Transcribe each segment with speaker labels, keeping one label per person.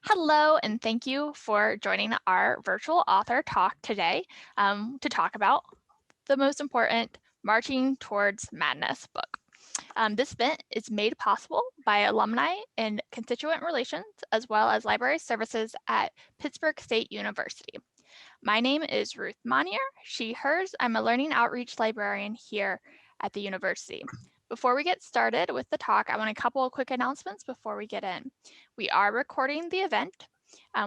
Speaker 1: Hello, and thank you for joining our virtual author talk today to talk about the most important Marching Towards Madness book. This event is made possible by alumni in Constituent Relations, as well as library services at Pittsburg State University. My name is Ruth Monier, she, hers. I'm a learning outreach librarian here at the university. Before we get started with the talk, I want a couple of quick announcements before we get in. We are recording the event.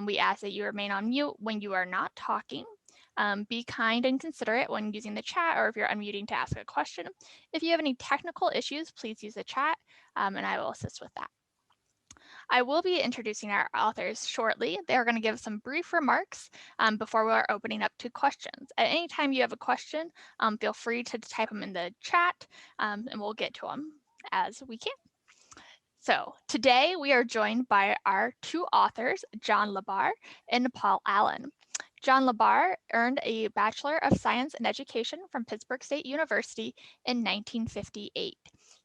Speaker 1: We ask that you remain on mute when you are not talking. Be kind and considerate when using the chat or if you're unmuting to ask a question. If you have any technical issues, please use the chat and I will assist with that. I will be introducing our authors shortly. They're going to give some brief remarks before we're opening up to questions. At any time you have a question, feel free to type them in the chat and we'll get to them as we can. So today we are joined by our two authors, John LeBar and Paul Allen. John LeBar earned a Bachelor of Science in Education from Pittsburg State University in 1958.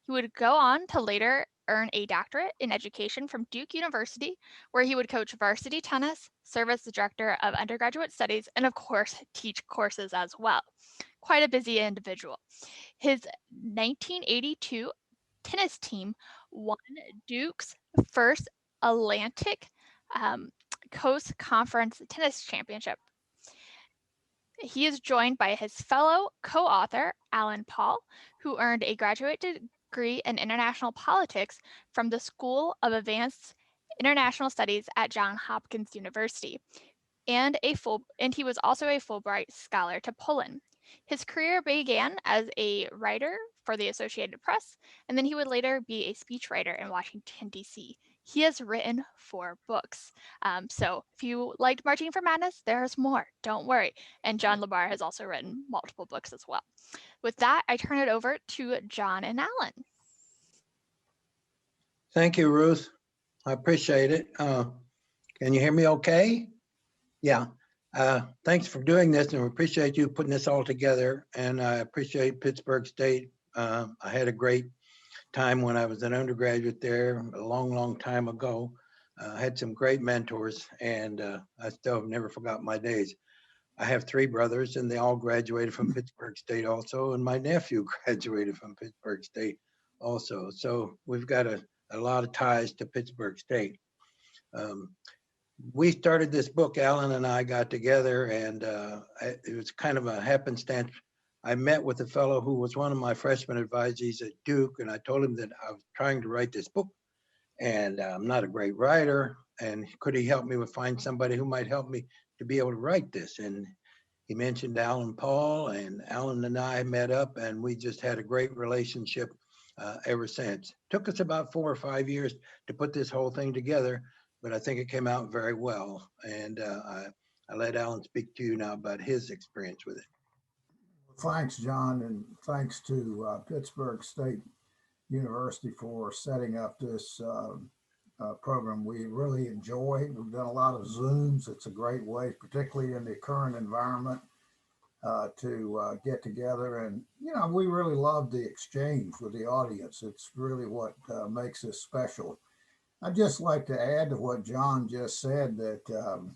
Speaker 1: He would go on to later earn a doctorate in education from Duke University, where he would coach varsity tennis, serve as the director of undergraduate studies, and of course, teach courses as well. Quite a busy individual. His 1982 tennis team won Duke's first Atlantic Coast Conference Tennis Championship. He is joined by his fellow co-author, Alan Paul, who earned a graduate degree in international politics from the School of Advanced International Studies at Johns Hopkins University, and he was also a Fulbright Scholar to Poland. His career began as a writer for the Associated Press, and then he would later be a speechwriter in Washington, D.C. He has written 4 books. So if you liked Marching for Madness, there's more, don't worry. And John LeBar has also written multiple books as well. With that, I turn it over to John and Alan.
Speaker 2: Thank you, Ruth. I appreciate it. Can you hear me okay? Yeah. Thanks for doing this, and we appreciate you putting this all together. And I appreciate Pittsburg State. I had a great time when I was an undergraduate there a long time ago. I had some great mentors, and I still have never forgot my days. I have 3 brothers, and they all graduated from Pittsburg State also, and my nephew graduated from Pittsburg State also. So we've got a lot of ties to Pittsburg State. We started this book, Alan and I got together, and it was kind of a happenstance. I met with a fellow who was one of my freshman advisees at Duke, and I told him that I was trying to write this book, and I'm not a great writer, and could he help me find somebody who might help me to be able to write this? And he mentioned Alan Paul, and Alan and I met up, and we just had a great relationship ever since. Took us about 4 or 5 years to put this whole thing together, but I think it came out very well. And I let Alan speak to you now about his experience with it.
Speaker 3: Thanks, John, and thanks to Pittsburg State University for setting up this program. We really enjoy. We've done a lot of Zooms. It's a great way, particularly in the current environment, to get together. And, we really love the exchange with the audience. It's really what makes this special. I'd just like to add to what John just said that,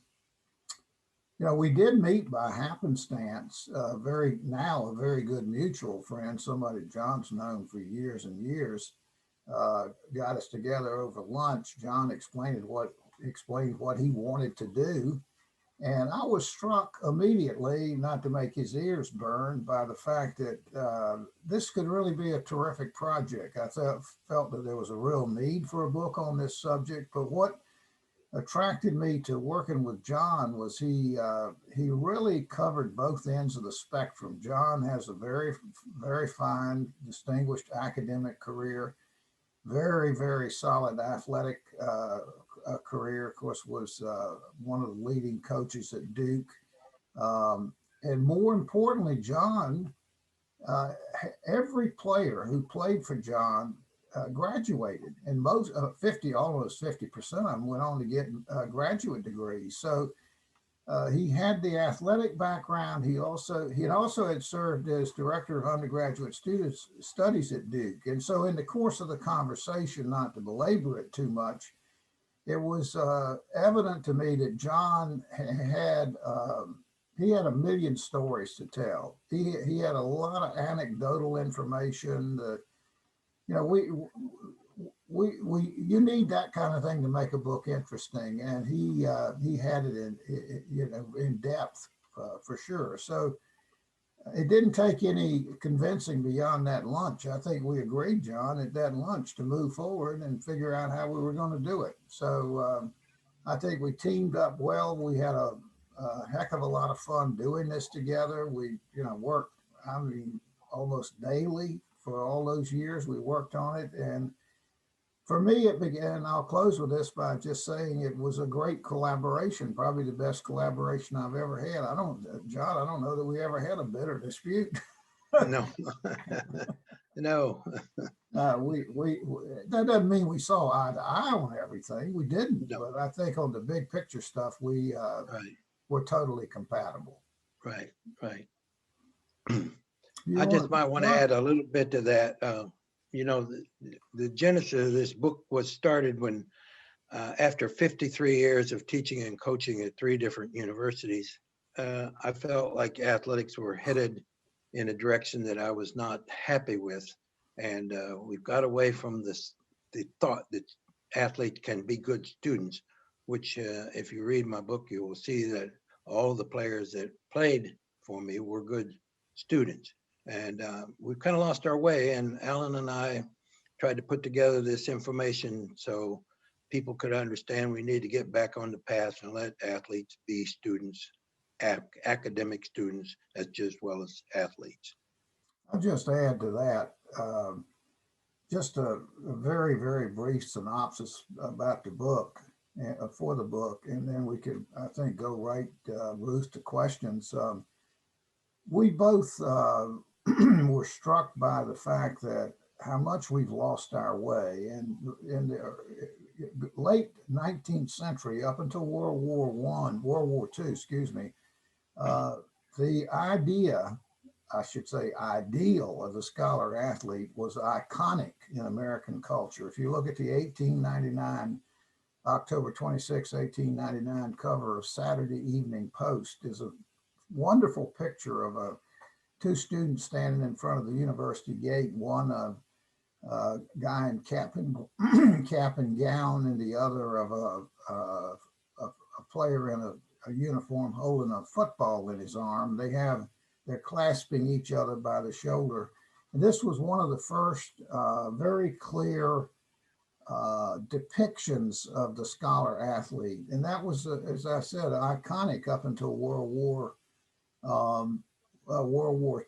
Speaker 3: we did meet by happenstance, a very good mutual friend, somebody John's known for years and years, got us together over lunch. John explained what he wanted to do. And I was struck immediately, not to make his ears burn, by the fact that this could really be a terrific project. I felt that there was a real need for a book on this subject, but what attracted me to working with John was he really covered both ends of the spectrum. John has a very, very fine, distinguished academic career, very, very solid athletic career. Of course, was one of the leading coaches at Duke. And more importantly, John, every player who played for John graduated, and almost 50% of them went on to get graduate degrees. So he had the athletic background. He also had served as director of undergraduate studies at Duke. And so in the course of the conversation, not to belabor it too much, it was evident to me that John had he had a million stories to tell. He had a lot of anecdotal information that, you know, we you need that kind of thing to make a book interesting, and he had it in, you know, in depth for sure. So it didn't take any convincing beyond that lunch. I think we agreed, John, at that lunch to move forward and figure out how we were going to do it. So I think we teamed up well. We had a heck of a lot of fun doing this together. We, you know, worked, I mean, almost daily for all those years. We worked on it. And for me, it began, I'll close with this by just saying it was a great collaboration, probably the best collaboration I've ever had. John, I don't know that we ever had a bitter dispute.
Speaker 2: No, no,
Speaker 3: That doesn't mean we saw eye to eye on everything. We didn't,
Speaker 2: no.
Speaker 3: but I think on the big picture stuff, we
Speaker 2: Right,
Speaker 3: were totally compatible.
Speaker 2: right, right.
Speaker 3: You
Speaker 2: I just
Speaker 3: want
Speaker 2: might want to add a little bit to that. You know, the genesis of this book was started when, after 53 years of teaching and coaching at 3 different universities, I felt like athletics were headed in a direction that I was not happy with. And we've got away from the thought that athletes can be good students, which if you read my book, you will see that all the players that played for me were good students. And we've kind of lost our way. And Alan and I tried to put together this information so people could understand we need to get back on the path and let athletes be students, academic students, as well as athletes.
Speaker 3: I'll just add to that, just a very, very brief synopsis about the book, for the book, and then we could, I think, go right, Ruth, to questions. We both were struck by the fact that how much we've lost our way. And in the late 19th century, up until World War II, excuse me, the idea, I should say ideal, of the scholar athlete was iconic in American culture. If you look at the 1899, October 26, 1899 cover of Saturday Evening Post, is a wonderful picture of 2 students standing in front of the university gate, one a guy in cap and gown, and the other of a player in a uniform holding a football in his arm. They're clasping each other by the shoulder. And this was one of the first very clear depictions of the scholar athlete. And that was, as I said, iconic up until World War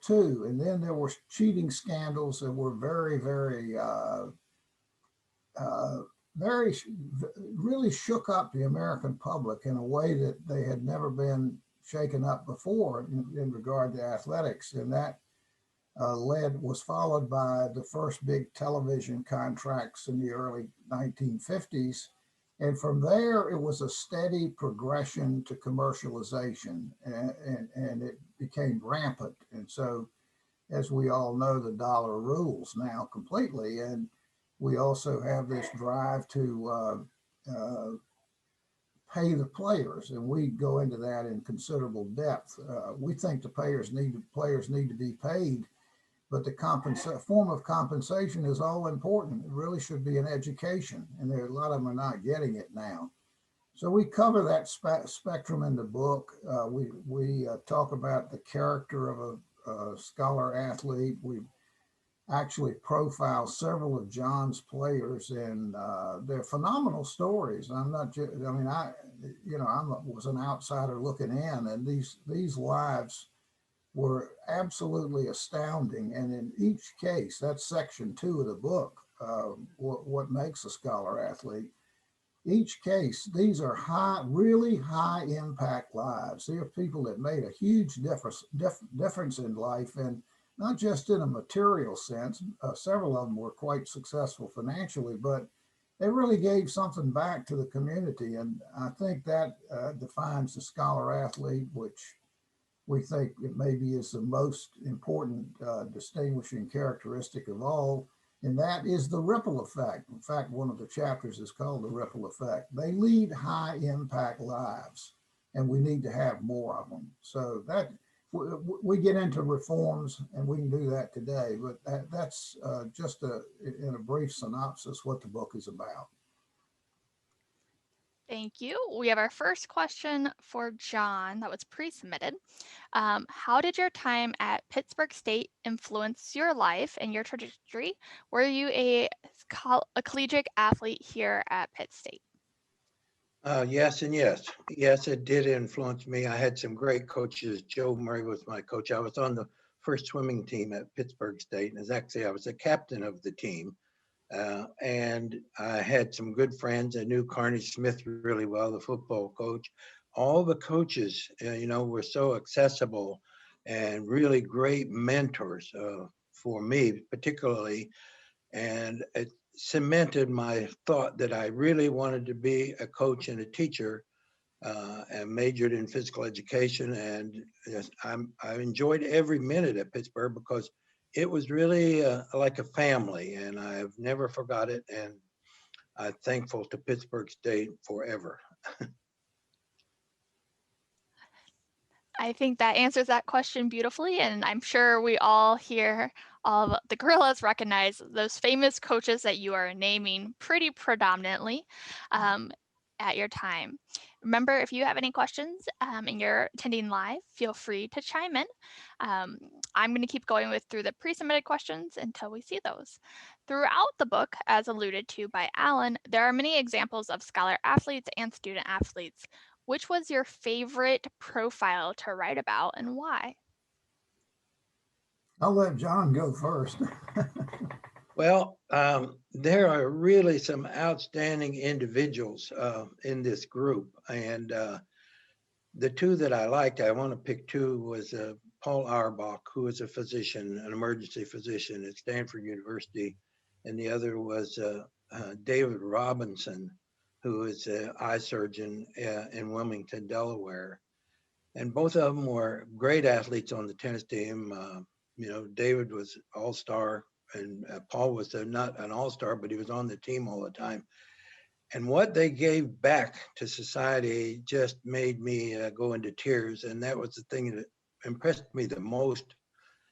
Speaker 3: II. And then there were cheating scandals that were very, very, really shook up the American public in a way that they had never been shaken up before in regard to athletics. And that was followed by the first big television contracts in the early 1950s. And from there, it was a steady progression to commercialization, and it became rampant. And so, as we all know, the dollar rules now completely. And we also have this drive to pay the players, and we go into that in considerable depth. We think the players need to be paid, but the form of compensation is all important. It really should be an education, and there are a lot of them are not getting it now. So we cover that spectrum in the book. We talk about the character of a scholar athlete. We actually profile several of John's players, and they're phenomenal stories. I'm not just, I mean, I was an outsider looking in, and these lives were absolutely astounding. And in each case, that's section 2 of the book, what makes a scholar athlete. Each case, these are really high impact lives. They are people that made a huge difference in life, and not just in a material sense. Several of them were quite successful financially, but they really gave something back to the community. And I think that defines the scholar athlete, which we think it maybe is the most important distinguishing characteristic of all. And that is the ripple effect. In fact, one of the chapters is called the ripple effect. They lead high impact lives, and we need to have more of them. So that we get into reforms, and we can do that today, but that's just in a brief synopsis what the book is about.
Speaker 1: Thank you. We have our first question for John that was pre-submitted. How did your time at Pittsburg State influence your life and your trajectory? Were you a collegiate athlete here at Pitt State?
Speaker 2: Yes and yes. Yes, it did influence me. I had some great coaches. Joe Murray was my coach. I was on the first swimming team at Pittsburg State, and actually I was the captain of the team. And I had some good friends. I knew Carney Smith really well, the football coach. All the coaches, were so accessible and really great mentors for me, particularly. And it cemented my thought that I really wanted to be a coach and a teacher, and majored in physical education. And yes, I enjoyed every minute at Pittsburgh because it was really like a family, and I've never forgot it. And I'm thankful to Pittsburg State forever.
Speaker 1: I think that answers that question beautifully, and I'm sure we all here, all of the gorillas, recognize those famous coaches that you are naming pretty predominantly at your time. Remember, if you have any questions and you're attending live, feel free to chime in. I'm going to keep going through the pre-submitted questions until we see those. Throughout the book, as alluded to by Alan, there are many examples of scholar athletes and student athletes. Which was your favorite profile to write about and why?
Speaker 3: I'll let John go first.
Speaker 2: Well, there are really some outstanding individuals in this group. And the two that I liked, I want to pick two, was Paul Auerbach, who is a physician, an emergency physician at Stanford University. And the other was David Robinson, who is an eye surgeon in Wilmington, Delaware. And both of them were great athletes on the tennis team. David was all-star, and Paul was not an all-star, but he was on the team all the time. And what they gave back to society just made me go into tears. And that was the thing that impressed me the most,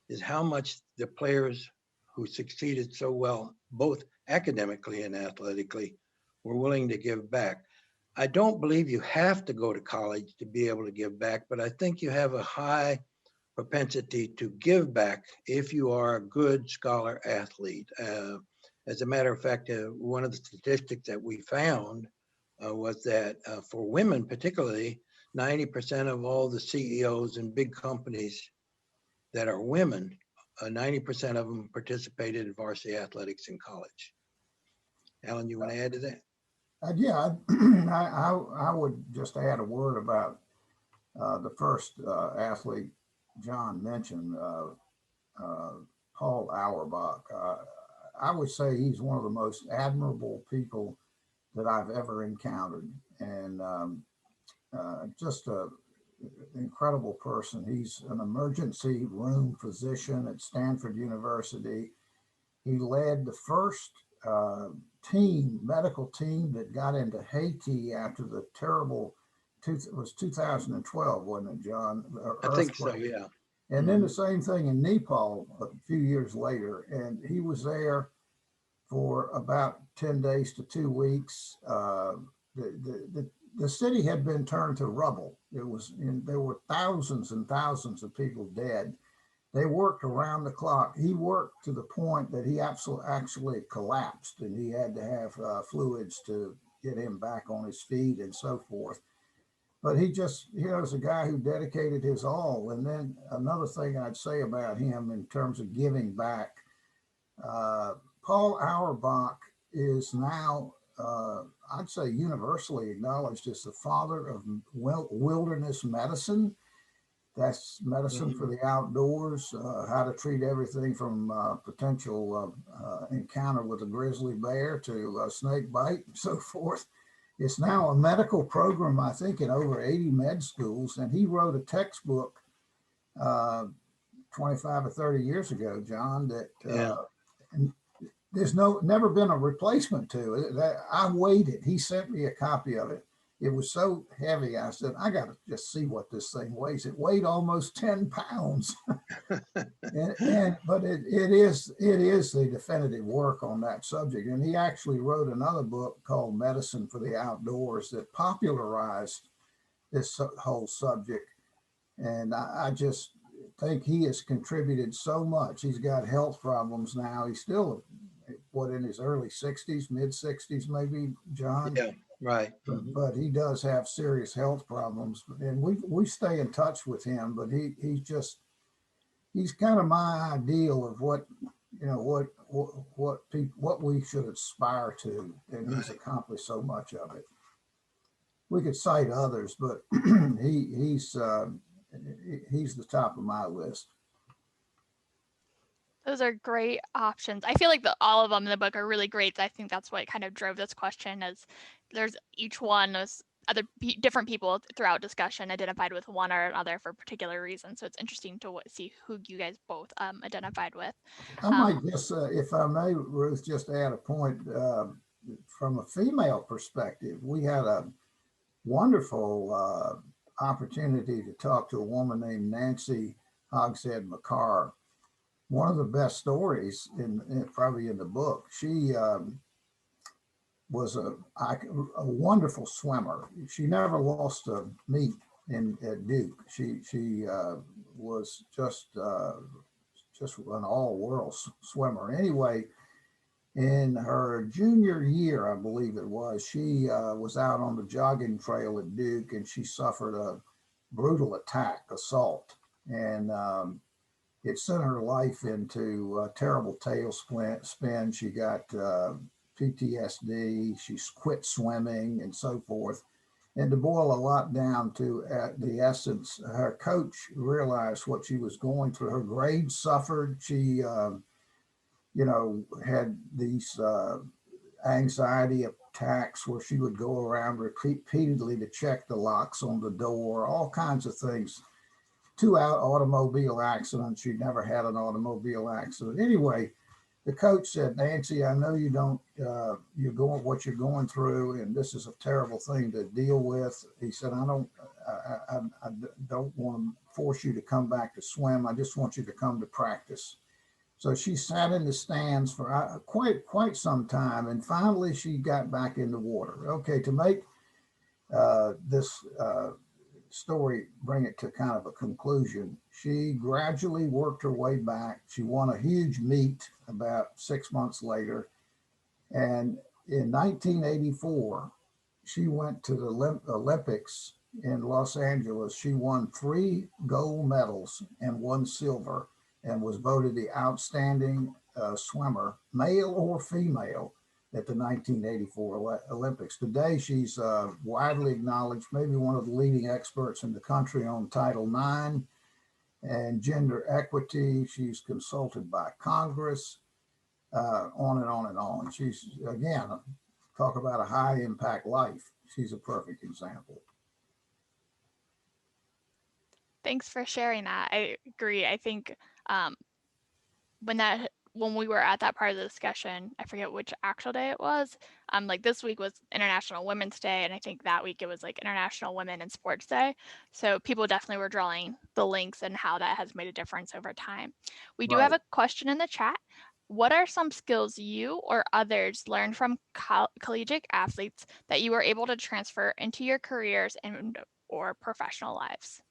Speaker 2: is how much the players who succeeded so well, both academically and athletically, were willing to give back. I don't believe you have to go to college to be able to give back, but I think you have a high propensity to give back if you are a good scholar athlete. As a matter of fact, one of the statistics that we found was that for women particularly, 90% of all the CEOs in big companies that are women, 90% of them participated in varsity athletics in college. Alan, you want to add to that?
Speaker 3: Yeah, I would just add a word about the first athlete John mentioned, Paul Auerbach. I would say he's one of the most admirable people that I've ever encountered, and just an incredible person. He's an emergency room physician at Stanford University. He led the first medical team that got into Haiti after the terrible, it was 2012, wasn't it, John?
Speaker 2: I think so, yeah.
Speaker 3: And then the same thing in Nepal a few years later. And he was there for about 10 days to 2 weeks. The city had been turned to rubble. There were thousands and thousands of people dead. They worked around the clock. He worked to the point that he actually collapsed, and he had to have fluids to get him back on his feet and so forth. But he was a guy who dedicated his all. And then another thing I'd say about him in terms of giving back, Paul Auerbach is now, I'd say, universally acknowledged as the father of wilderness medicine. That's medicine for the outdoors, how to treat everything from potential encounter with a grizzly bear to a snake bite and so forth. It's now a medical program, I think, in over 80 med schools. And he wrote a textbook 25 or 30 years ago, John, that there's never been a replacement to it. That I weighed it. He sent me a copy of it. It was so heavy. I said, I got to just see what this thing weighs. It weighed almost 10 pounds. But it is the definitive work on that subject. And he actually wrote another book called Medicine for the Outdoors that popularized this whole subject. And I just think he has contributed so much. He's got health problems now. He's still, what, in his early 60s, mid 60s, maybe, John?
Speaker 2: Yeah, right.
Speaker 3: But he does have serious health problems. And we stay in touch with him, but he's kind of my ideal of what, you know, what we should aspire to. And he's accomplished so much of it. We could cite others, but he's the top of my list.
Speaker 1: Those are great options. I feel like all of them in the book are really great. I think that's what kind of drove this question, as there's each one is other different people throughout discussion identified with one or another for a particular reason. So it's interesting to see who you guys both identified with.
Speaker 3: I might just, if I may, Ruth, just add a point from a female perspective. We had a wonderful opportunity to talk to a woman named Nancy Hogshead McCarr. One of the best stories probably in the book. She was a wonderful swimmer. She never lost a meet at Duke. She was just an all-world swimmer. Anyway, in her junior year, I believe it was, she was out on the jogging trail at Duke, and she suffered a brutal assault, and it sent her life into a terrible tailspin. She got PTSD, she quit swimming and so forth. And to boil a lot down to the essence, her coach realized what she was going through. Her grades suffered. She, had these anxiety attacks where she would go around repeatedly to check the locks on the door, all kinds of things. 2 automobile accidents. She never had an automobile accident. Anyway, the coach said, Nancy, I know you don't, what you're going through, and this is a terrible thing to deal with. He said, I don't want to force you to come back to swim. I just want you to come to practice. So she sat in the stands for quite some time, and finally she got back in the water. Okay, to make this story, bring it to kind of a conclusion, she gradually worked her way back. She won a huge meet about 6 months later. And in 1984, she went to the Olympics in Los Angeles. She won 3 gold medals and 1 silver, and was voted the outstanding swimmer, male or female, at the 1984 Olympics. Today, she's widely acknowledged, maybe one of the leading experts in the country on Title IX and gender equity. She's consulted by Congress, on and on and on. She's, again, talk about a high impact life. She's a perfect example.
Speaker 1: Thanks for sharing that. I agree. I think when we were at that part of the discussion, I forget which actual day it was. Like this week was International Women's Day, and I think that week it was like International Women in Sports Day. So people definitely were drawing the links and how that has made a difference over time. We do have a question in the chat. What are some skills you or others learned from collegiate athletes that you were able to transfer into your careers and or professional lives?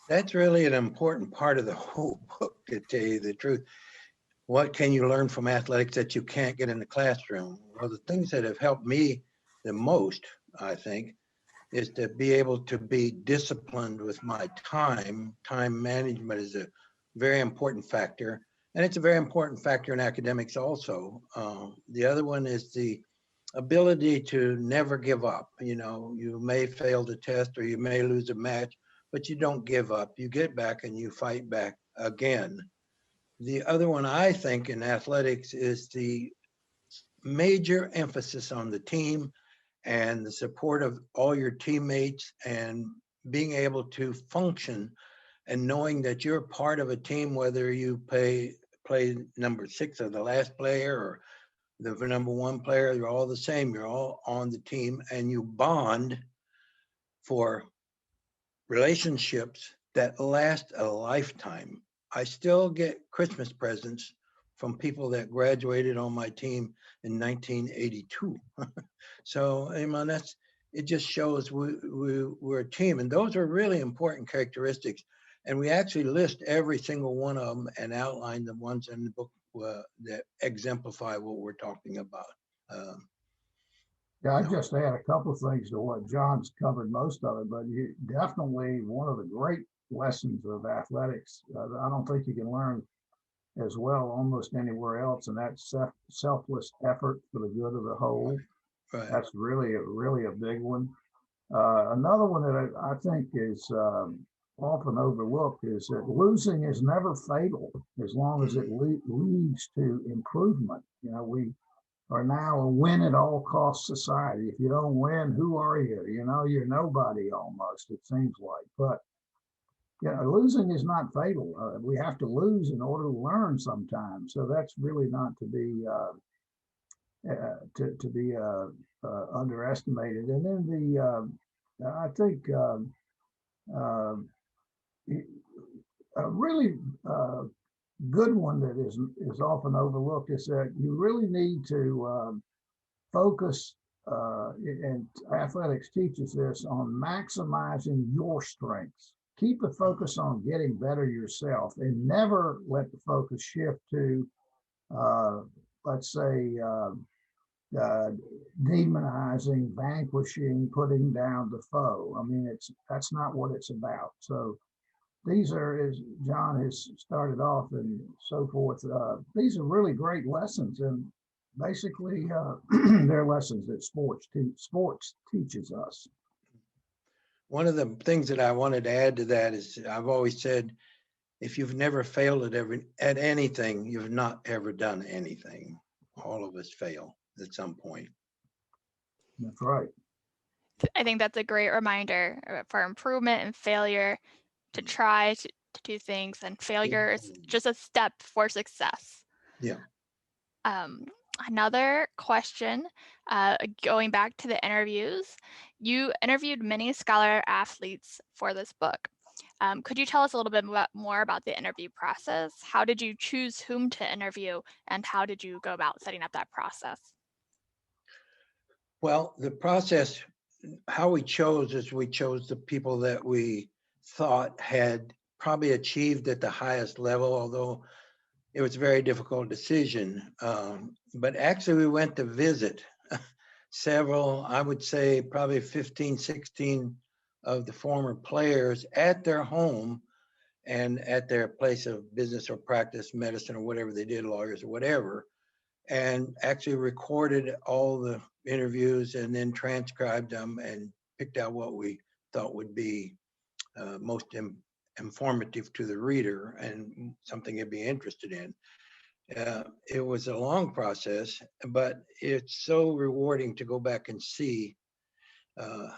Speaker 2: That's really an important part of the whole book, to tell you the truth. What can you learn from athletics that you can't get in the classroom? Well, the things that have helped me the most, I think, is to be able to be disciplined with my time. Time management is a very important factor, and it's a very important factor in academics also. The other one is the ability to never give up. You may fail the test or you may lose a match, but you don't give up. You get back and you fight back again. The other one, I think, in athletics is the major emphasis on the team and the support of all your teammates, and being able to function and knowing that you're part of a team, whether you play play number 6 or the last player or the number 1 player. You're all the same. You're all on the team, and you bond for relationships that last a lifetime. I still get Christmas presents from people that graduated on my team in 1982. So, it just shows we're a team. And those are really important characteristics. And we actually list every single one of them and outline the ones in the book that exemplify what we're talking about.
Speaker 3: Yeah, I just add a couple of things to what John's covered most of it, but definitely one of the great lessons of athletics. I don't think you can learn as well almost anywhere else, and that's selfless effort for the good of the whole.
Speaker 2: Right.
Speaker 3: That's really a big one. Another one that I think is often overlooked is that losing is never fatal as long as it leads to improvement. We are now a win at all cost society. If you don't win, who are you? You're nobody almost, it seems like. But losing is not fatal. We have to lose in order to learn sometimes. So that's really not to be underestimated. And then I think a really good one that is often overlooked is that you really need to focus, and athletics teaches this, on maximizing your strengths. Keep the focus on getting better yourself and never let the focus shift to, let's say, demonizing, vanquishing, putting down the foe. I mean, that's not what it's about. So these are, as John has started off and so forth, these are really great lessons, and basically they're lessons that sports teaches us.
Speaker 2: One of the things that I wanted to add to that is I've always said, if you've never failed at anything, you've not ever done anything. All of us fail at some point.
Speaker 3: That's right.
Speaker 1: I think that's a great reminder for improvement and failure, to try to do things, and failure is just a step for success.
Speaker 2: Yeah.
Speaker 1: Another question, going back to the interviews, you interviewed many scholar athletes for this book. Could you tell us a little bit more about the interview process? How did you choose whom to interview, and how did you go about setting up that process?
Speaker 2: Well, the process, how we chose is we chose the people that we thought had probably achieved at the highest level, although it was a very difficult decision. But actually we went to visit several, I would say probably 15, 16 of the former players at their home and at their place of business or practice, medicine or whatever they did, lawyers or whatever, and actually recorded all the interviews and then transcribed them and picked out what we thought would be most informative to the reader and something they'd be interested in. It was a long process, but it's so rewarding to go back and see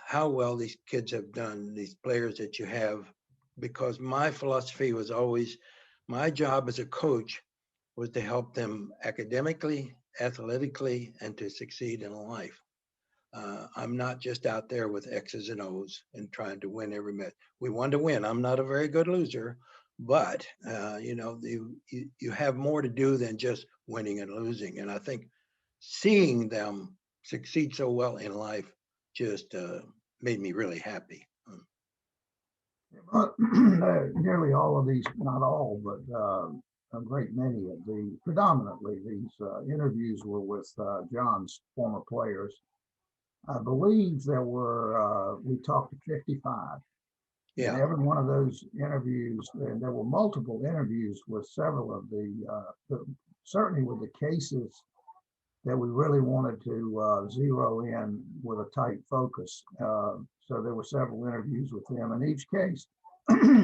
Speaker 2: how well these kids have done, these players that you have, because my philosophy was always, my job as a coach was to help them academically, athletically, and to succeed in life. I'm not just out there with X's and O's and trying to win every match. We want to win. I'm not a very good loser, but you have more to do than just winning and losing. And I think seeing them succeed so well in life just made me really happy.
Speaker 3: Nearly all of these, not all, but a great many of predominantly these interviews were with John's former players. I believe there were, we talked to 55.
Speaker 2: Yeah.
Speaker 3: And every one of those interviews, and there were multiple interviews with several of certainly with the cases that we really wanted to zero in with a tight focus. So there were several interviews with them. In each case,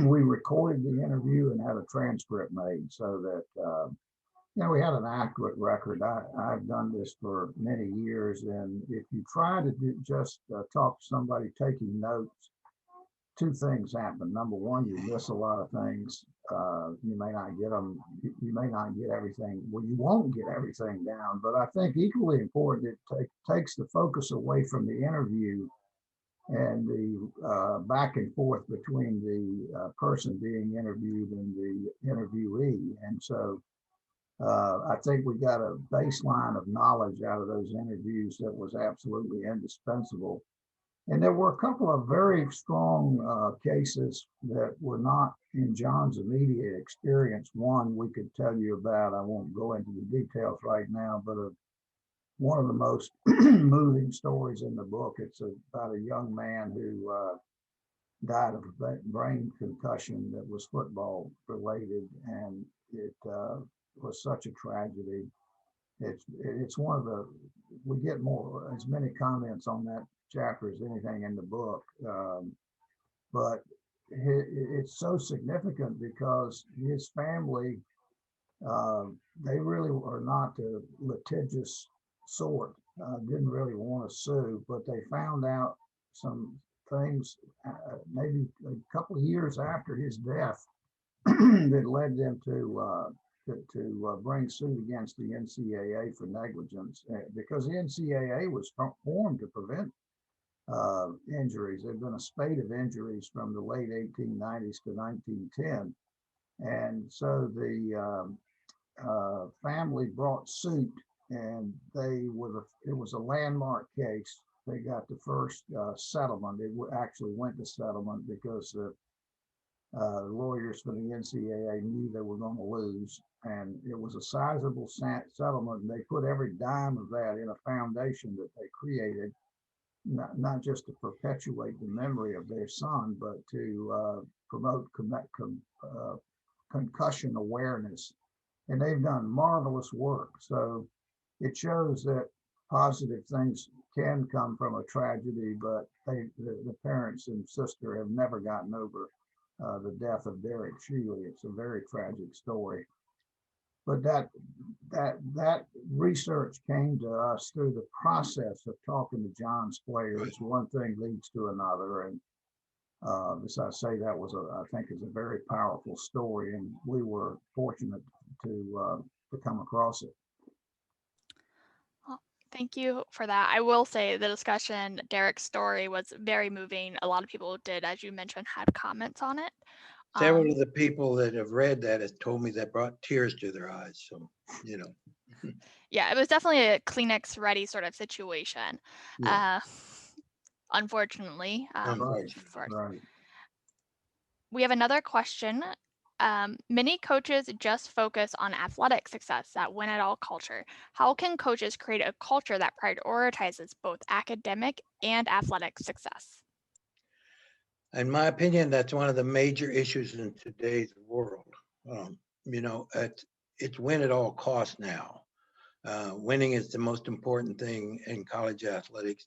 Speaker 3: we recorded the interview and had a transcript made so that we had an accurate record. I've done this for many years, and if you try to just talk to somebody taking notes, two things happen. Number one, you miss a lot of things. You may not get them. You may not get everything. Well, you won't get everything down. But I think equally important, it takes the focus away from the interview and the back and forth between the person being interviewed and the interviewee. And so I think we got a baseline of knowledge out of those interviews that was absolutely indispensable. And there were a couple of very strong cases that were not in John's immediate experience. One we could tell you about, I won't go into the details right now, but one of the most moving stories in the book. It's about a young man who died of a brain concussion that was football related, and it was such a tragedy. It's one of the, we get more, as many comments on that chapter as anything in the book, but it's so significant because his family, they really are not the litigious sort, didn't really want to sue, but they found out some things maybe a couple of years after his death that led them to bring suit against the NCAA for negligence, because the NCAA was formed to prevent injuries. There'd been a spate of injuries from the late 1890s to 1910. And so the family brought suit, and it was a landmark case. They got the first settlement. It actually went to settlement because the lawyers for the NCAA knew they were going to lose, and it was a sizable settlement. And they put every dime of that in a foundation that they created, not just to perpetuate the memory of their son, but to promote concussion awareness. And they've done marvelous work. So it shows that positive things can come from a tragedy, but the parents and sister have never gotten over the death of Derek Shealy. It's a very tragic story. But that research came to us through the process of talking to John's players. One thing leads to another, and as I say, that was I think is a very powerful story, and we were fortunate to come across it.
Speaker 1: Well, thank you for that. I will say the discussion, Derek's story was very moving. A lot of people did, as you mentioned, had comments on it.
Speaker 2: Several of the people that have read that has told me that brought tears to their eyes. So, you know.
Speaker 1: Yeah, it was definitely a Kleenex ready sort of situation.
Speaker 2: Yeah.
Speaker 1: Unfortunately.
Speaker 3: Right.
Speaker 1: We have another question. Many coaches just focus on athletic success, that win it all culture. How can coaches create a culture that prioritizes both academic and athletic success?
Speaker 2: In my opinion, that's one of the major issues in today's world. You know, it's win at all costs now. Winning is the most important thing in college athletics,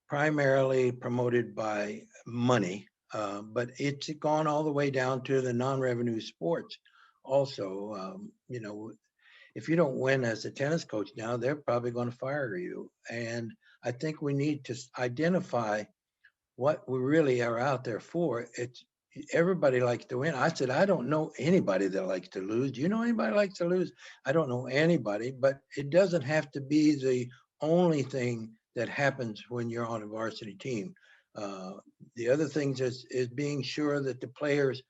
Speaker 2: primarily promoted by money, but it's gone all the way down to the non-revenue sports also. You know, if you don't win as a tennis coach now, they're probably going to fire you. And I think we need to identify what we really are out there for. It's everybody likes to win. I said, I don't know anybody that likes to lose. Do you know anybody that likes to lose? I don't know anybody, but it doesn't have to be the only thing that happens when you're on a varsity team. The other things is being sure that the players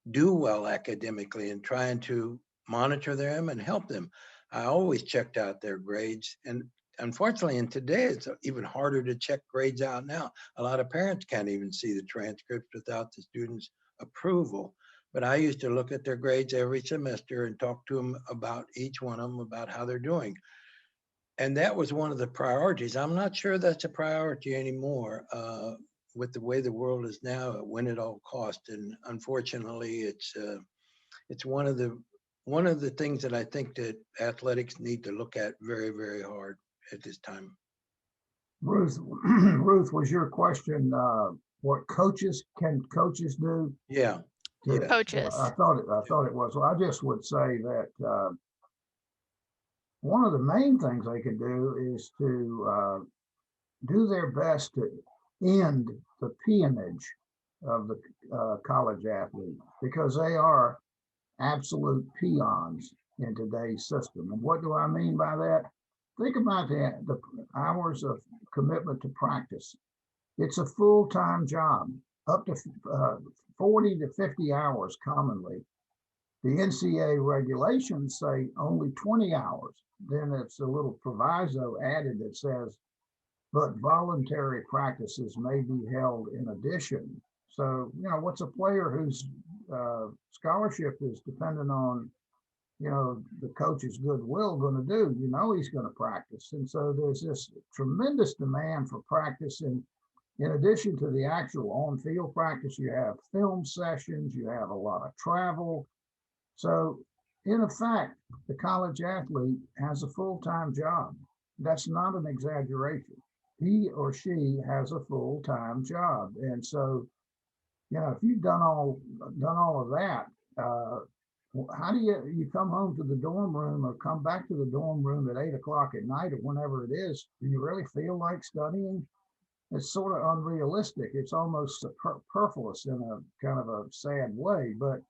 Speaker 2: do well academically and trying to monitor them and help them. I always checked out their grades, and unfortunately, in today, it's even harder to check grades out now. A lot of parents can't even see the transcripts without the students' approval. But I used to look at their grades every semester and talk to them about each one of them, about how they're doing. And that was one of the priorities. I'm not sure that's a priority anymore with the way the world is now, win at all cost. And unfortunately, it's one of the things that I think that athletics need to look at very, very hard at this time.
Speaker 3: Ruth, was your question what can coaches do?
Speaker 2: Yeah.
Speaker 1: Coaches.
Speaker 3: I thought it was. Well, I just would say that one of the main things they can do is to do their best to end the peonage of the college athlete, because they are absolute peons in today's system. And what do I mean by that? Think about the hours of commitment to practice. It's a full-time job, up to 40 to 50 hours commonly. The NCAA regulations say only 20 hours. Then it's a little proviso added that says, but voluntary practices may be held in addition. So, what's a player whose scholarship is dependent on, the coach's goodwill going to do? He's going to practice. And so there's this tremendous demand for practice. And in addition to the actual on-field practice, you have film sessions, you have a lot of travel. So in effect, the college athlete has a full-time job. That's not an exaggeration. He or she has a full-time job. And so, if you've done all of that, how do you come home to the dorm room or come back to the dorm room at 8 o'clock at night or whenever it is? Do you really feel like studying? It's sort of unrealistic. It's almost superfluous in a kind of a sad way. But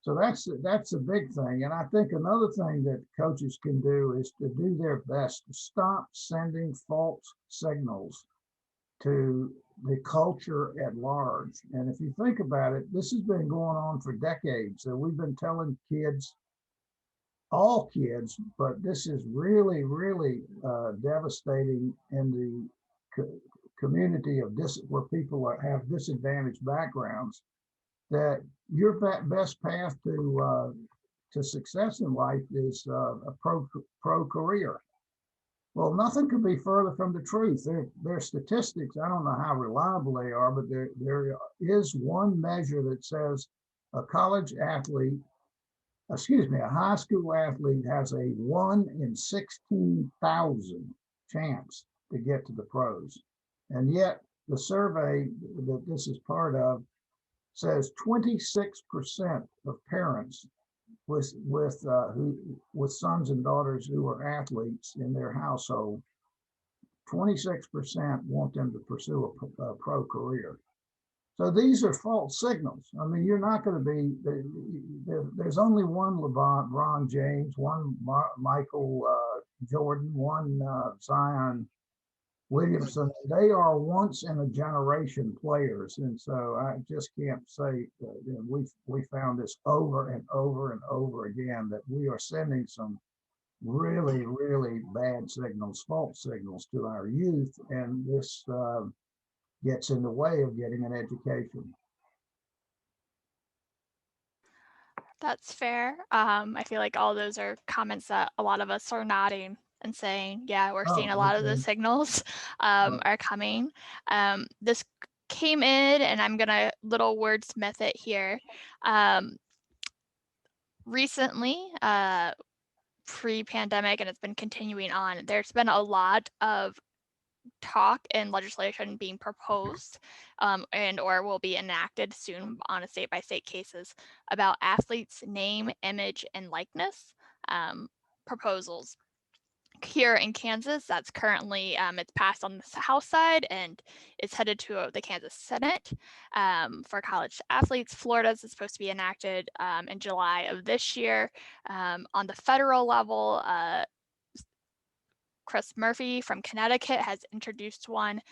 Speaker 3: so that's a big thing. And I think another thing that coaches can do is to do their best to stop sending false signals to the culture at large. And if you think about it, this has been going on for decades. So we've been telling kids, all kids, but this is really, really devastating in the community of where people have disadvantaged backgrounds, that your best path to success in life is a pro career. Well, nothing could be further from the truth. There are statistics. I don't know how reliable they are, but there is one measure that says a high school athlete has a 1 in 16,000 chance to get to the pros. And yet the survey that this is part of says 26% of parents with sons and daughters who are athletes in their household, 26% want them to pursue a pro career. So these are false signals. I mean, you're not going to be, there's only one LeBron James, one Michael Jordan, one Zion Williamson. They are once in a generation players. And so I just can't say, we found this over and over and over again, that we are sending some really, really bad signals, false signals to our youth. And this gets in the way of getting an education.
Speaker 1: That's fair. I feel like all those are comments that a lot of us are nodding and saying, yeah, we're seeing a lot of the signals are coming. This came in, and I'm gonna little wordsmith it here. Recently, pre-pandemic, and it's been continuing on, there's been a lot of talk and legislation being proposed and or will be enacted soon on a state-by-state cases about athletes' name, image, and likeness proposals. Here in Kansas, that's currently, it's passed on the House side and it's headed to the Kansas Senate for college athletes. Florida's is supposed to be enacted in July of this year. On the federal level, Chris Murphy from Connecticut has introduced one.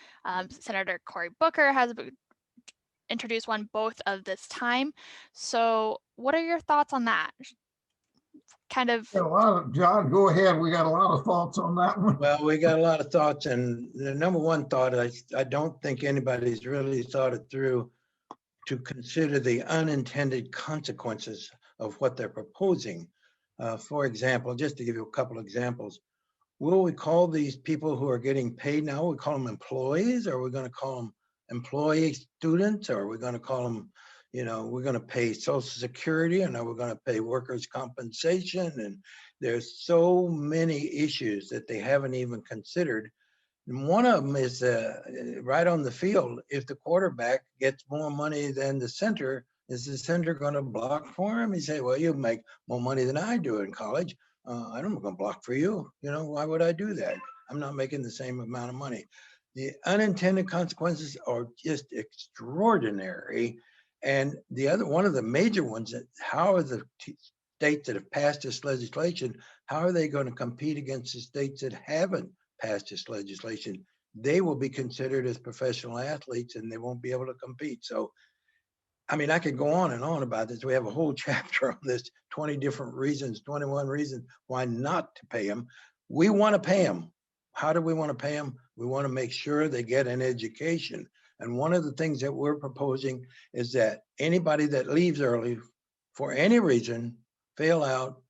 Speaker 1: Senator Cory Booker has introduced one, both of this time. So what are your thoughts on that? Kind of.
Speaker 3: John, go ahead. We got a lot of thoughts on that one.
Speaker 2: Well, we got a lot of thoughts, and the number one thought, I don't think anybody's really thought it through to consider the unintended consequences of what they're proposing. For example, just to give you a couple of examples, will we call these people who are getting paid now, we call them employees, or are we going to call them employee students, or are we going to call them, we're going to pay Social Security, and are we going to pay workers' compensation? And there's so many issues that they haven't even considered. And one of them is right on the field, if the quarterback gets more money than the center, is the center going to block for him? He say, well, you make more money than I do in college. I'm not going to block for you. Why would I do that? I'm not making the same amount of money. The unintended consequences are just extraordinary. And the other one of the major ones, that how are the states that have passed this legislation, how are they going to compete against the states that haven't passed this legislation? They will be considered as professional athletes and they won't be able to compete. So, I mean, I could go on and on about this. We have a whole chapter on this, 20 different reasons, 21 reasons why not to pay them. We want to pay them. How do we want to pay them? We want to make sure they get an education. And one of the things that we're proposing is that anybody that leaves early for any reason, fail out,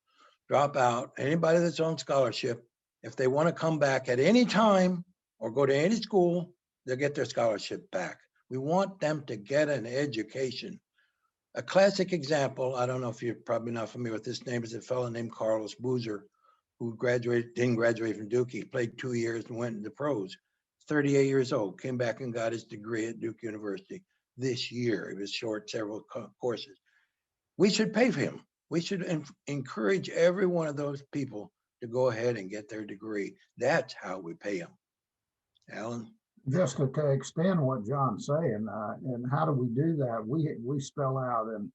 Speaker 2: drop out, anybody that's on scholarship, if they want to come back at any time or go to any school, they'll get their scholarship back. We want them to get an education. A classic example, I don't know if you're probably not familiar with this name, is a fellow named Carlos Boozer, who didn't graduate from Duke. He played 2 years and went into pros. 38 years old, came back and got his degree at Duke University this year. He was short several courses. We should pay for him. We should encourage every one of those people to go ahead and get their degree. That's how we pay them. Alan?
Speaker 3: Just to extend what John's saying, and how do we do that? We spell out and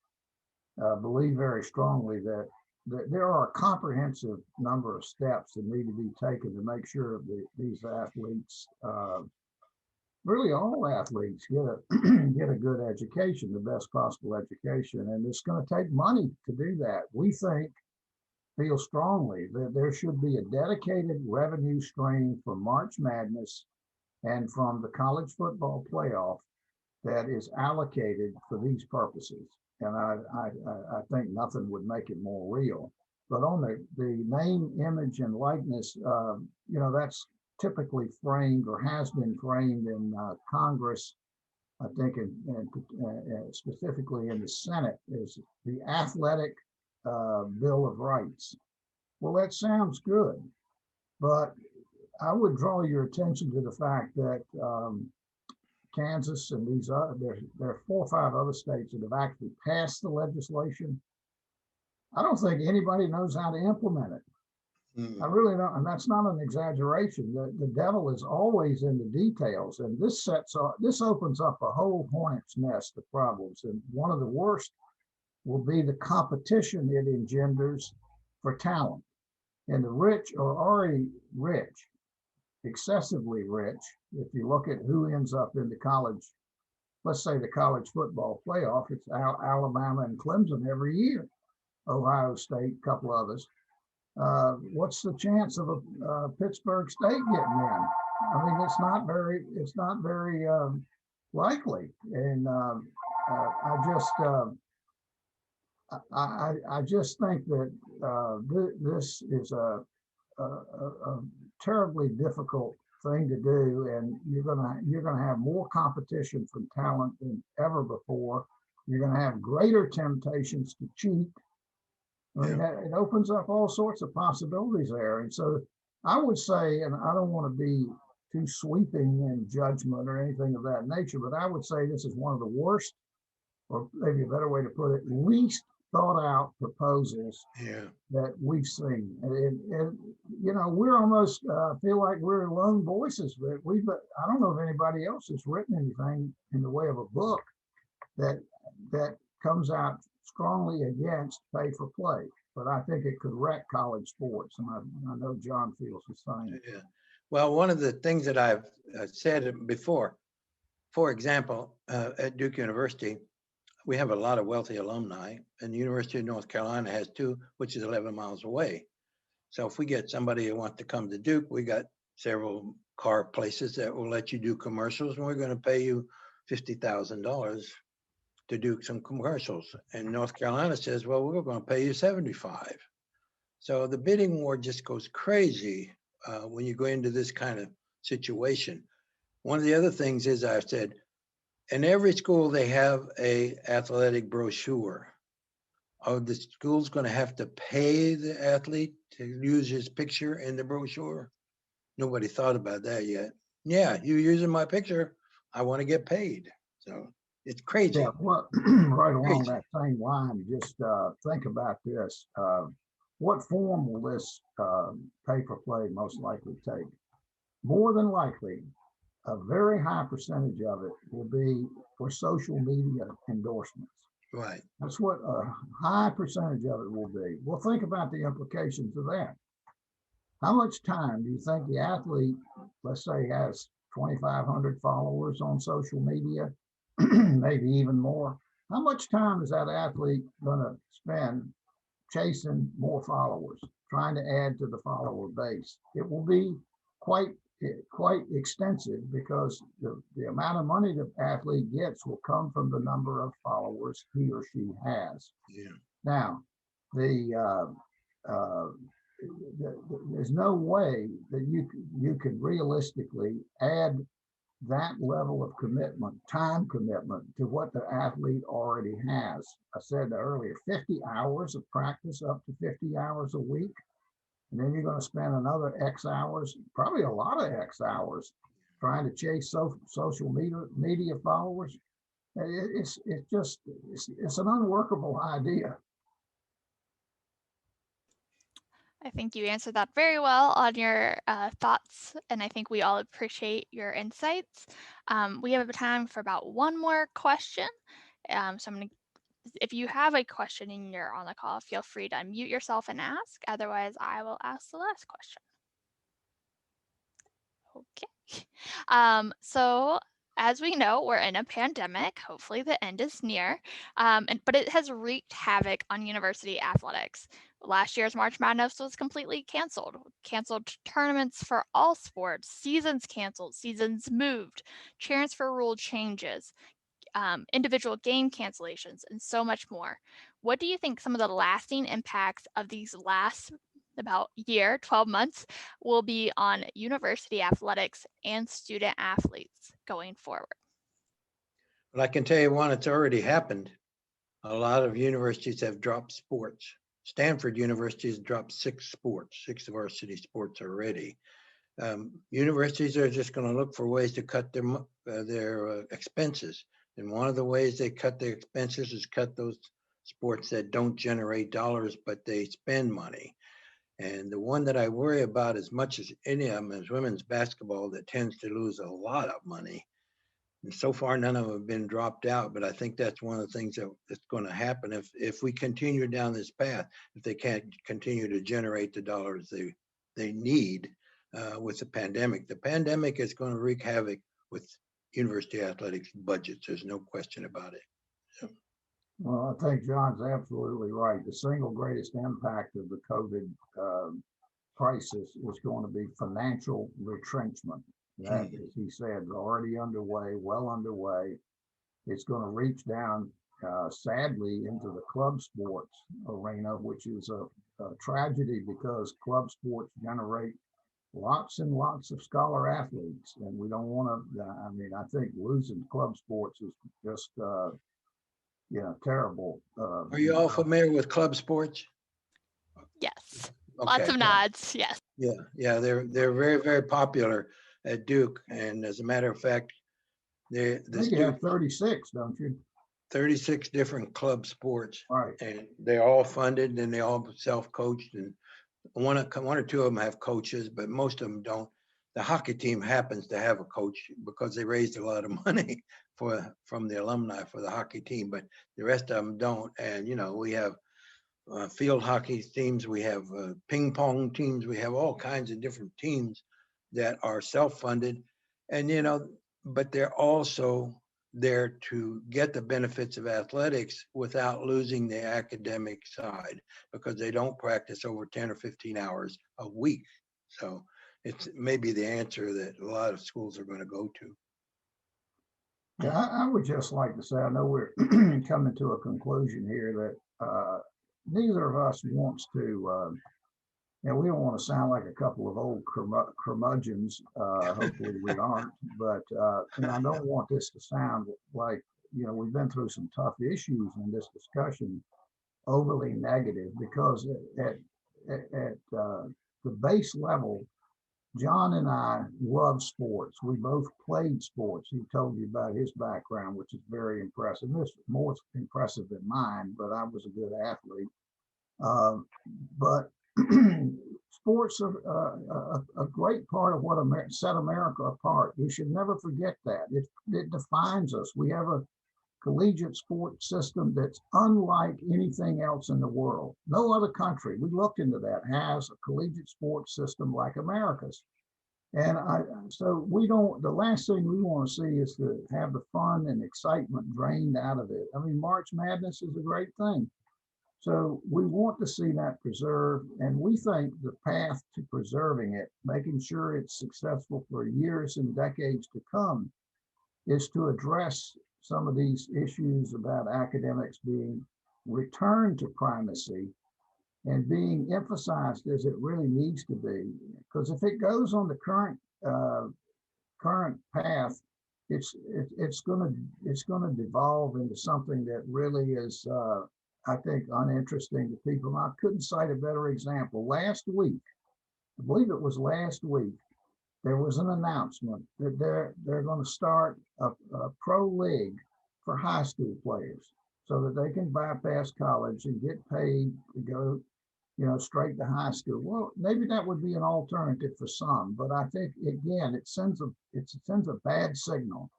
Speaker 3: believe very strongly that there are a comprehensive number of steps that need to be taken to make sure that these athletes, really all athletes, get a good education, the best possible education, and it's going to take money to do that. We feel strongly that there should be a dedicated revenue stream for March Madness and from the college football playoff that is allocated for these purposes. And I think nothing would make it more real. But on the name, image, and likeness, that's typically framed or has been framed in Congress, I think, and specifically in the Senate, is the Athletic Bill of Rights. Well, that sounds good, but I would draw your attention to the fact that Kansas and these other, there are 4 or 5 other states that have actually passed the legislation. I don't think anybody knows how to implement it. I really don't, and that's not an exaggeration. The devil is always in the details, and this opens up a whole hornet's nest of problems. And one of the worst will be the competition it engenders for talent. And the rich are already rich, excessively rich. If you look at who ends up in the college, let's say the college football playoff, it's Alabama and Clemson every year, Ohio State, a couple others. What's the chance of a Pittsburg State getting in? I mean, it's not very likely. And I just think that this is a terribly difficult thing to do, and you're gonna have more competition from talent than ever before. You're gonna have greater temptations to cheat. I mean, it opens up all sorts of possibilities there. And so I would say, and I don't want to be too sweeping in judgment or anything of that nature, but I would say this is one of the worst, or maybe a better way to put it, least thought out proposals that we've seen. And we're almost feel like we're lone voices, but I don't know if anybody else has written anything in the way of a book that comes out strongly against pay for play. But I think it could wreck college sports, and I know John feels the same.
Speaker 2: Yeah. Well, one of the things that I've said before, for example, at Duke University, we have a lot of wealthy alumni, and the University of North Carolina has 2, which is 11 miles away. So if we get somebody who wants to come to Duke, we got several car places that will let you do commercials, and we're going to pay you $50,000 to do some commercials. And North Carolina says, well, we're going to pay you 75. So the bidding war just goes crazy when you go into this kind of situation. One of the other things is, I've said, in every school, they have a athletic brochure. Are the school's going to have to pay the athlete to use his picture in the brochure? Nobody thought about that yet. Yeah, you're using my picture, I want to get paid. So it's crazy.
Speaker 3: Yeah, well, right along that same line, just think about this. What form will this pay for play most likely take? More than likely, a very high percentage of it will be for social media endorsements.
Speaker 2: Right.
Speaker 3: That's what a high percentage of it will be. Well, think about the implications of that. How much time do you think the athlete, let's say, has 2,500 followers on social media, maybe even more? How much time is that athlete going to spend chasing more followers, trying to add to the follower base? It will be quite extensive, because the amount of money the athlete gets will come from the number of followers he or she has.
Speaker 2: Yeah.
Speaker 3: Now, there's no way that you can realistically add that level of commitment, time commitment, to what the athlete already has. I said earlier, 50 hours of practice, up to 50 hours a week. And then you're going to spend another X hours, probably a lot of X hours, trying to chase social media followers. It's an unworkable idea.
Speaker 1: I think you answered that very well on your thoughts, and I think we all appreciate your insights. We have time for about one more question. So I'm going to, if you have a question and you're on the call, feel free to unmute yourself and ask. Otherwise, I will ask the last question. Okay. So as we know, we're in a pandemic. Hopefully the end is near, but it has wreaked havoc on university athletics. Last year's March Madness was completely canceled tournaments for all sports, seasons canceled, seasons moved, transfer rule changes, individual game cancellations, and so much more. What do you think some of the lasting impacts of these last about year, 12 months, will be on university athletics and student athletes going forward?
Speaker 2: Well, I can tell you one, it's already happened. A lot of universities have dropped sports. Stanford University has dropped 6 varsity sports already. Universities are just going to look for ways to cut their expenses. And one of the ways they cut their expenses is cut those sports that don't generate dollars, but they spend money. And the one that I worry about as much as any of them is women's basketball, that tends to lose a lot of money. And so far, none of them have been dropped out, but I think that's one of the things that's going to happen if we continue down this path, if they can't continue to generate the dollars they need with the pandemic. The pandemic is going to wreak havoc with university athletics budgets. There's no question about it. So.
Speaker 3: Well, I think John's absolutely right. The single greatest impact of the COVID crisis is going to be financial retrenchment. That, as he said, is already underway, well underway. It's going to reach down, sadly, into the club sports arena, which is a tragedy, because club sports generate lots and lots of scholar athletes, and we don't want to. I mean, I think losing club sports is just, terrible.
Speaker 2: Are you all familiar with club sports?
Speaker 1: Yes.
Speaker 2: Okay.
Speaker 1: Lots of nods. Yes.
Speaker 2: Yeah, they're very, very popular at Duke, and as a matter of fact,
Speaker 3: you have 36, don't you?
Speaker 2: 36 different club sports,
Speaker 3: right?
Speaker 2: And they're all funded, and they all self-coached, and one or two of them have coaches, but most of them don't. The hockey team happens to have a coach because they raised a lot of money from the alumni for the hockey team, but the rest of them don't. And we have field hockey teams, we have ping pong teams, we have all kinds of different teams that are self-funded, and but they're also there to get the benefits of athletics without losing the academic side, because they don't practice over 10 or 15 hours a week. So it's maybe the answer that a lot of schools are going to go to.
Speaker 3: Yeah, I would just like to say, I know we're coming to a conclusion here, that neither of us wants to, we don't want to sound like a couple of old curmudgeons. Hopefully we aren't, but I don't want this to sound like, we've been through some tough issues in this discussion, overly negative, because at the base level, John and I love sports. We both played sports. He told you about his background, which is very impressive. This is more impressive than mine, but I was a good athlete. But sports are a great part of what set America apart. We should never forget that. It defines us. We have a collegiate sports system that's unlike anything else in the world. No other country, we looked into that, has a collegiate sports system like America's. And so the last thing we want to see is to have the fun and excitement drained out of it. I mean, March Madness is a great thing. So we want to see that preserved, and we think the path to preserving it, making sure it's successful for years and decades to come, is to address some of these issues about academics being returned to primacy and being emphasized as it really needs to be. Because if it goes on the current path, it's going to devolve into something that really is, I think, uninteresting to people. I couldn't cite a better example. Last week, I believe it was last week, there was an announcement that they're going to start a pro league for high school players so that they can bypass college and get paid to go, straight to high school. Well, maybe that would be an alternative for some, but I think again, it sends a bad signal.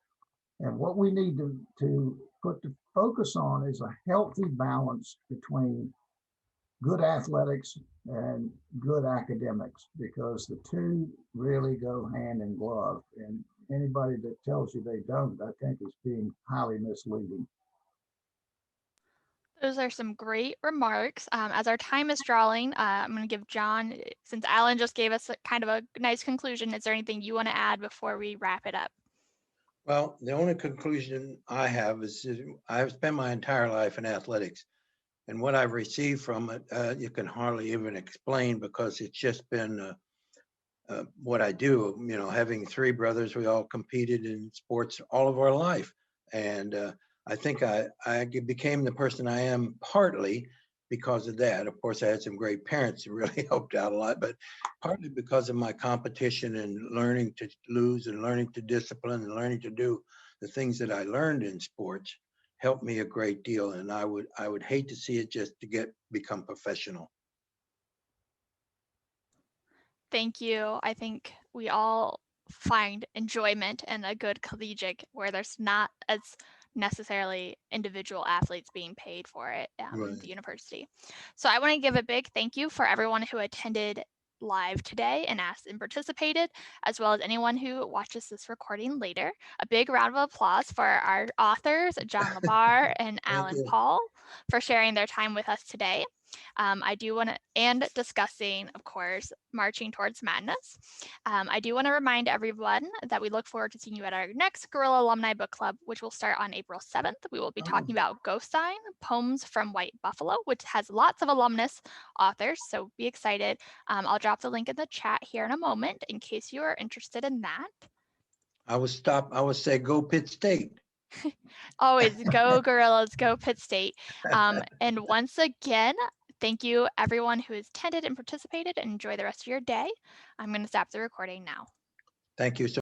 Speaker 3: And what we need to put the focus on is a healthy balance between good athletics and good academics, because the two really go hand in glove. And anybody that tells you they don't, I think is being highly misleading.
Speaker 1: Those are some great remarks. As our time is drawing, I'm going to give John, since Alan just gave us kind of a nice conclusion, is there anything you want to add before we wrap it up?
Speaker 2: Well, the only conclusion I have is I've spent my entire life in athletics, and what I've received from it, you can hardly even explain, because it's just been what I do. Having three brothers, we all competed in sports all of our life. And I think I became the person I am partly because of that. Of course, I had some great parents who really helped out a lot, but partly because of my competition and learning to lose and learning to discipline and learning to do the things that I learned in sports helped me a great deal. And I would hate to see it just to become professional.
Speaker 1: Thank you. I think we all find enjoyment in a good collegiate where there's not as necessarily individual athletes being paid for it at the university. So I want to give a big thank you for everyone who attended live today and asked and participated, as well as anyone who watches this recording later. A big round of applause for our authors, John LeBar and Alan Paul, for sharing their time with us today. I do want to, and discussing, of course, marching towards madness. I do want to remind everyone that we look forward to seeing you at our next Guerrilla Alumni Book Club, which will start on April 7th. We will be talking about Ghost Sign, Poems from White Buffalo, which has lots of alumnus authors, so be excited. I'll drop the link in the chat here in a moment in case you are interested in that.
Speaker 2: I would say go Pitt State.
Speaker 1: Always go Gorillas, go Pitt State. And once again, thank you everyone who has attended and participated, and enjoy the rest of your day. I'm going to stop the recording now.
Speaker 2: Thank you so